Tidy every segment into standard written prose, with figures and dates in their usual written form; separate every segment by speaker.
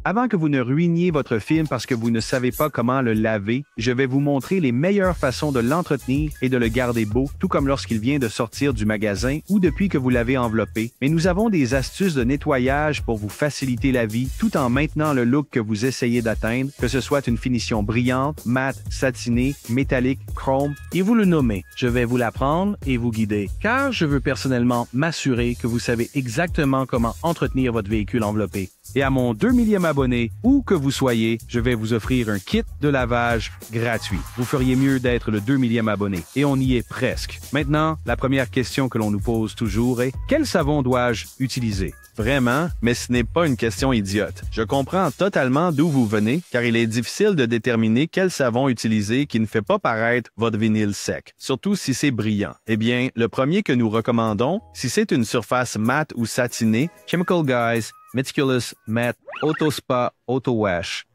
Speaker 1: Avant que vous ne ruiniez votre film parce que vous ne savez pas comment le laver, je vais vous montrer les meilleures façons de l'entretenir et de le garder beau, tout comme lorsqu'il vient de sortir du magasin ou depuis que vous l'avez enveloppé. Mais nous avons des astuces de nettoyage pour vous faciliter la vie tout en maintenant le look que vous essayez d'atteindre, que ce soit une finition brillante, mate, satinée, métallique, chrome, et vous le nommez. Je vais vous l'apprendre et vous guider, car je veux personnellement m'assurer que vous savez exactement comment entretenir votre véhicule enveloppé. Et à mon 2 millième abonné, où que vous soyez, je vais vous offrir un kit de lavage gratuit. Vous feriez mieux d'être le 2 millième abonné. Et on y est presque. Maintenant, la première question que l'on nous pose toujours est « Quel savon dois-je utiliser ?» Vraiment, mais ce n'est pas une question idiote. Je comprends totalement d'où vous venez, car il est difficile de déterminer quel savon utiliser qui ne fait pas paraître votre vinyle sec, surtout si c'est brillant. Eh bien, le premier que nous recommandons, si c'est une surface mate ou satinée, Chemical Guys, Meticulous Matte, Auto Spa, Auto Wash.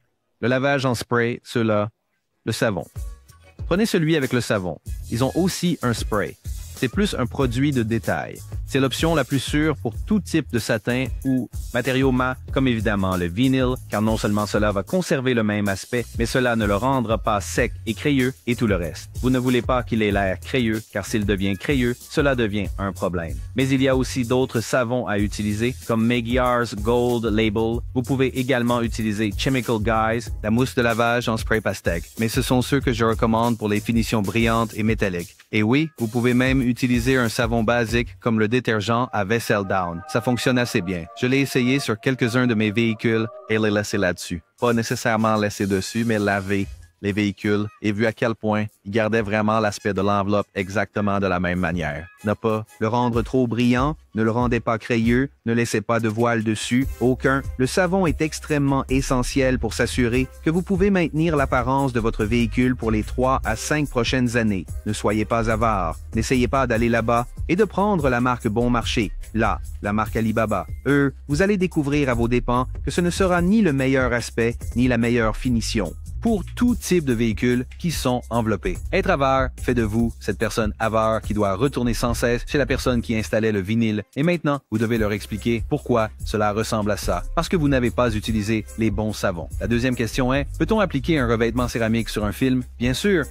Speaker 1: Le lavage en spray, ceux-là, le savon. Prenez celui avec le savon. Ils ont aussi un spray. C'est plus un produit de détail. C'est l'option la plus sûre pour tout type de satin ou matériau mat, comme évidemment le vinyle, car non seulement cela va conserver le même aspect, mais cela ne le rendra pas sec et crayeux et tout le reste. Vous ne voulez pas qu'il ait l'air crayeux, car s'il devient crayeux, cela devient un problème. Mais il y a aussi d'autres savons à utiliser, comme Magyar's Gold Label. Vous pouvez également utiliser Chemical Guys, la mousse de lavage en spray pastèque. Mais ce sont ceux que je recommande pour les finitions brillantes et métalliques. Et oui, vous pouvez même utiliser un savon basique comme le détergent à vaisselle Down. Ça fonctionne assez bien. Je l'ai essayé sur quelques-uns de mes véhicules et l'ai laissé là-dessus. Pas nécessairement laissé dessus, mais lavé les véhicules et vu à quel point ils gardaient vraiment l'aspect de l'enveloppe exactement de la même manière. Ne pas le rendre trop brillant, ne le rendez pas crayeux, ne laissez pas de voile dessus, aucun. Le savon est extrêmement essentiel pour s'assurer que vous pouvez maintenir l'apparence de votre véhicule pour les 3 à 5 prochaines années. Ne soyez pas avare, n'essayez pas d'aller là-bas et de prendre la marque Bon Marché. Là, la marque Alibaba. Vous allez découvrir à vos dépens que ce ne sera ni le meilleur aspect, ni la meilleure finition pour tout type de véhicules qui sont enveloppés. Être avare fait de vous cette personne avare qui doit retourner sans cesse chez la personne qui installait le vinyle et maintenant, vous devez leur expliquer pourquoi cela ressemble à ça, parce que vous n'avez pas utilisé les bons savons. La deuxième question est, peut-on appliquer un revêtement céramique sur un film? Bien sûr!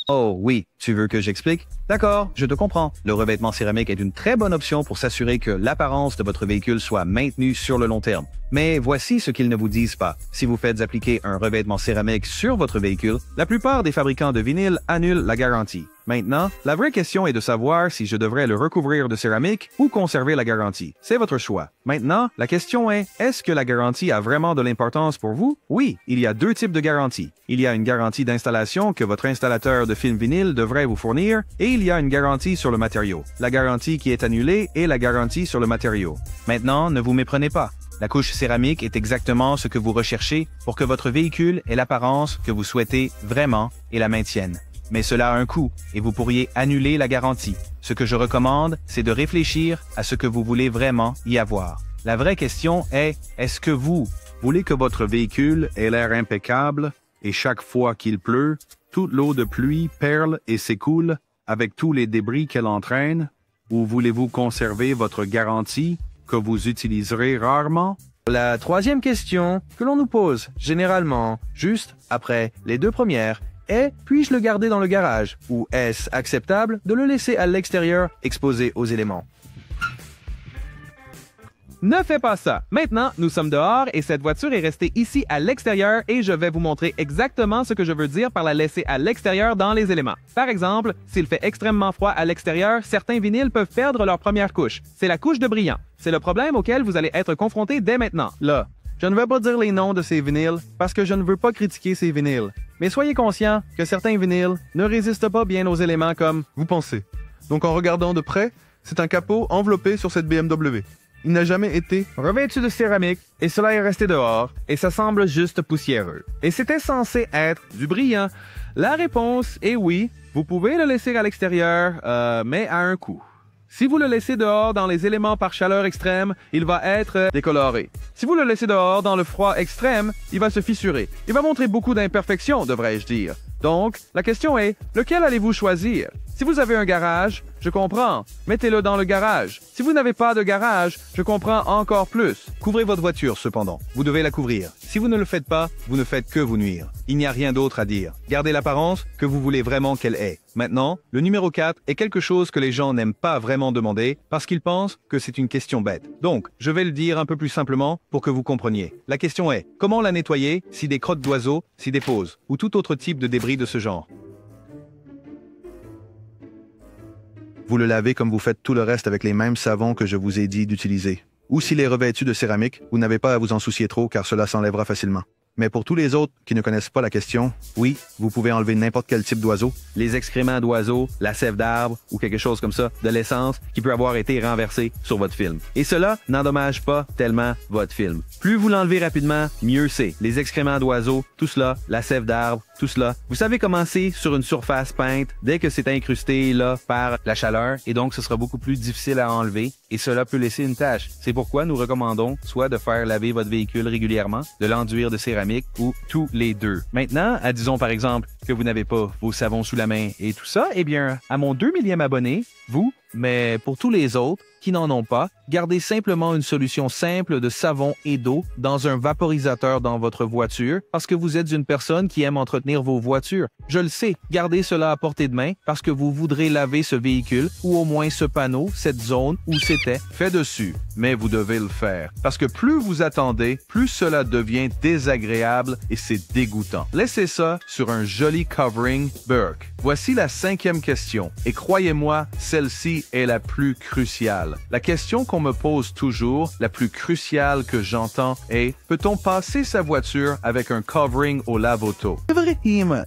Speaker 1: Oh oui, tu veux que j'explique? D'accord, je te comprends. Le revêtement céramique est une très bonne option pour s'assurer que l'apparence de votre véhicule soit maintenue sur le long terme. Mais voici ce qu'ils ne vous disent pas. Si vous faites appliquer un revêtement céramique sur votre véhicule, la plupart des fabricants de vinyle annulent la garantie. Maintenant, la vraie question est de savoir si je devrais le recouvrir de céramique ou conserver la garantie. C'est votre choix. Maintenant, la question est que la garantie a vraiment de l'importance pour vous? Oui, il y a 2 types de garanties. Il y a une garantie d'installation que votre installateur de film vinyle devrait vous fournir et il y a une garantie sur le matériau. La garantie qui est annulée est la garantie sur le matériau. Maintenant, ne vous méprenez pas. La couche céramique est exactement ce que vous recherchez pour que votre véhicule ait l'apparence que vous souhaitez vraiment et la maintienne. Mais cela a un coût et vous pourriez annuler la garantie. Ce que je recommande, c'est de réfléchir à ce que vous voulez vraiment y avoir. La vraie question est, est-ce que vous voulez que votre véhicule ait l'air impeccable et chaque fois qu'il pleut, toute l'eau de pluie perle et s'écoule avec tous les débris qu'elle entraîne? Ou voulez-vous conserver votre garantie que vous utiliserez rarement? La troisième question que l'on nous pose généralement, juste après les 2 premières, est « Puis-je le garder dans le garage » ou « Est-ce acceptable de le laisser à l'extérieur exposé aux éléments ?» Ne fais pas ça! Maintenant, nous sommes dehors et cette voiture est restée ici à l'extérieur et je vais vous montrer exactement ce que je veux dire par la laisser à l'extérieur dans les éléments. Par exemple, s'il fait extrêmement froid à l'extérieur, certains vinyles peuvent perdre leur première couche. C'est la couche de brillant. C'est le problème auquel vous allez être confronté dès maintenant. Là, je ne vais pas dire les noms de ces vinyles parce que je ne veux pas critiquer ces vinyles. Mais soyez conscient que certains vinyles ne résistent pas bien aux éléments comme vous pensez. Donc en regardant de près, c'est un capot enveloppé sur cette BMW. Il n'a jamais été revêtu de céramique et cela est resté dehors et ça semble juste poussiéreux. Et c'était censé être du brillant. La réponse est oui, vous pouvez le laisser à l'extérieur, mais à un coût. Si vous le laissez dehors dans les éléments par chaleur extrême, il va être décoloré. Si vous le laissez dehors dans le froid extrême, il va se fissurer. Il va montrer beaucoup d'imperfections, devrais-je dire. Donc, la question est, lequel allez-vous choisir? Si vous avez un garage, je comprends. Mettez-le dans le garage. Si vous n'avez pas de garage, je comprends encore plus. Couvrez votre voiture, cependant. Vous devez la couvrir. Si vous ne le faites pas, vous ne faites que vous nuire. Il n'y a rien d'autre à dire. Gardez l'apparence que vous voulez vraiment qu'elle ait. Maintenant, le numéro 4 est quelque chose que les gens n'aiment pas vraiment demander parce qu'ils pensent que c'est une question bête. Donc, je vais le dire un peu plus simplement pour que vous compreniez. La question est, comment la nettoyer si des crottes d'oiseaux s'y déposent ou tout autre type de débris de ce genre? Vous le lavez comme vous faites tout le reste avec les mêmes savons que je vous ai dit d'utiliser. Ou s'il est revêtu de céramique, vous n'avez pas à vous en soucier trop car cela s'enlèvera facilement. Mais pour tous les autres qui ne connaissent pas la question, oui, vous pouvez enlever n'importe quel type d'oiseau, les excréments d'oiseaux, la sève d'arbre ou quelque chose comme ça, de l'essence qui peut avoir été renversée sur votre film. Et cela n'endommage pas tellement votre film. Plus vous l'enlevez rapidement, mieux c'est. Les excréments d'oiseaux, tout cela, la sève d'arbre, tout cela. Vous savez comment c'est sur une surface peinte dès que c'est incrusté là par la chaleur et donc ce sera beaucoup plus difficile à enlever et cela peut laisser une tache. C'est pourquoi nous recommandons soit de faire laver votre véhicule régulièrement, de l'enduire de céramique ou tous les deux. Maintenant, disons par exemple que vous n'avez pas vos savons sous la main et tout ça, eh bien, à mon 2 millième abonné, vous, mais pour tous les autres qui n'en ont pas, gardez simplement une solution simple de savon et d'eau dans un vaporisateur dans votre voiture parce que vous êtes une personne qui aime entretenir vos voitures. Je le sais, gardez cela à portée de main parce que vous voudrez laver ce véhicule ou au moins ce panneau, cette zone où c'était fait dessus. Mais vous devez le faire parce que plus vous attendez, plus cela devient désagréable et c'est dégoûtant. Laissez ça sur un joli covering Burke. Voici la 5e question et croyez-moi, celle-ci est la plus cruciale. La question qu'on me pose toujours, la plus cruciale que j'entends est « Peut-on passer sa voiture avec un covering au lave-auto? » Vraiment?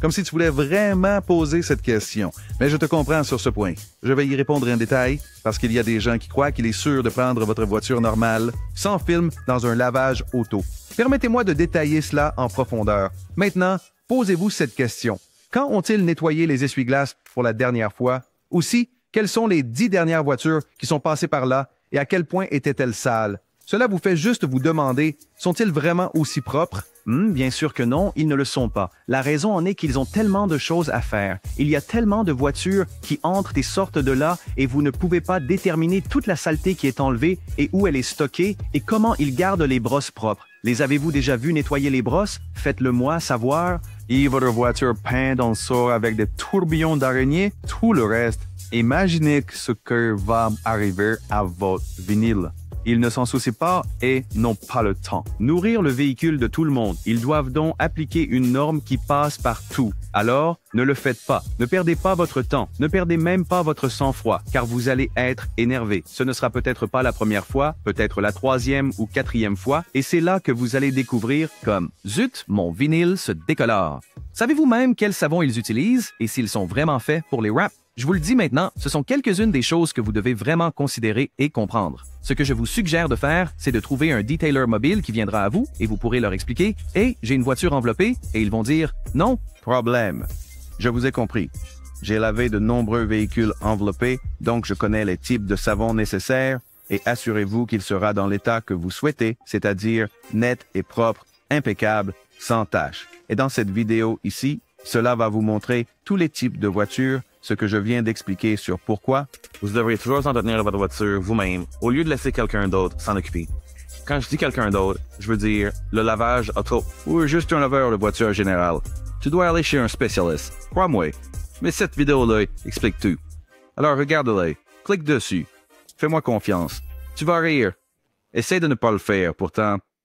Speaker 1: Comme si tu voulais vraiment poser cette question. Mais je te comprends sur ce point. Je vais y répondre en détail parce qu'il y a des gens qui croient qu'il est sûr de prendre votre voiture normale, sans film, dans un lavage auto. Permettez-moi de détailler cela en profondeur. Maintenant, posez-vous cette question. Quand ont-ils nettoyé les essuie-glaces pour la dernière fois? Aussi, quelles sont les 10 dernières voitures qui sont passées par là et à quel point étaient-elles sales? Cela vous fait juste vous demander, sont-ils vraiment aussi propres? Bien sûr que non, ils ne le sont pas. La raison en est qu'ils ont tellement de choses à faire. Il y a tellement de voitures qui entrent et sortent de là et vous ne pouvez pas déterminer toute la saleté qui est enlevée et où elle est stockée et comment ils gardent les brosses propres. Les avez-vous déjà vus nettoyer les brosses? Faites-le moi savoir. Et votre voiture peinte dans le sort avec des tourbillons d'araignées, tout le reste. Imaginez ce que va arriver à votre vinyle. Ils ne s'en soucient pas et n'ont pas le temps. Nourrir le véhicule de tout le monde. Ils doivent donc appliquer une norme qui passe partout. Alors, ne le faites pas. Ne perdez pas votre temps. Ne perdez même pas votre sang-froid, car vous allez être énervé. Ce ne sera peut-être pas la première fois, peut-être la 3e ou 4e fois, et c'est là que vous allez découvrir comme « Zut, mon vinyle se décolore ». Savez-vous même quels savons ils utilisent et s'ils sont vraiment faits pour les wraps? Je vous le dis maintenant, ce sont quelques-unes des choses que vous devez vraiment considérer et comprendre. Ce que je vous suggère de faire, c'est de trouver un detailer mobile qui viendra à vous et vous pourrez leur expliquer « Hey, j'ai une voiture enveloppée » et ils vont dire « Non, problème. Je vous ai compris. J'ai lavé de nombreux véhicules enveloppés, donc je connais les types de savon nécessaires et assurez-vous qu'il sera dans l'état que vous souhaitez, c'est-à-dire net et propre, impeccable, sans tache. » Et dans cette vidéo ici, cela va vous montrer tous les types de voitures, ce que je viens d'expliquer sur pourquoi vous devrez toujours entretenir votre voiture vous-même au lieu de laisser quelqu'un d'autre s'en occuper. Quand je dis quelqu'un d'autre, je veux dire le lavage auto ou juste un laveur de voiture général. Tu dois aller chez un spécialiste, crois-moi. Mais cette vidéo-là explique tout. Alors regarde-la, clique dessus, fais-moi confiance. Tu vas rire. Essaie de ne pas le faire, pourtant,